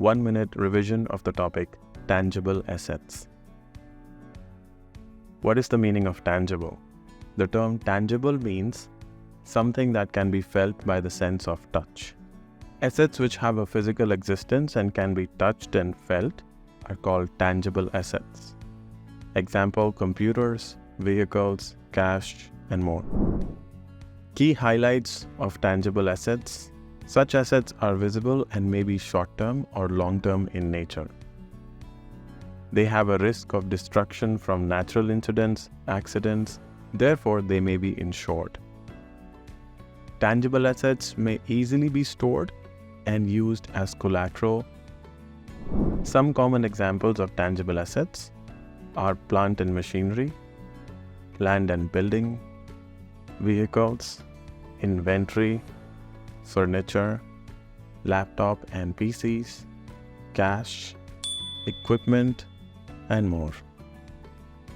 1-minute revision of the topic tangible assets. What is the meaning of tangible? The term tangible means something that can be felt by the sense of touch. Assets which have a physical existence and can be touched and felt are called tangible assets. Example: computers, vehicles, cash, and more. Key highlights of tangible assets. Such assets are visible and may be short-term or long-term in nature. They have a risk of destruction from natural incidents, accidents, therefore they may be insured. Tangible assets may easily be stored and used as collateral. Some common examples of tangible assets are plant and machinery, land and building, vehicles, inventory, furniture, laptop and PCs, cash, equipment, and more.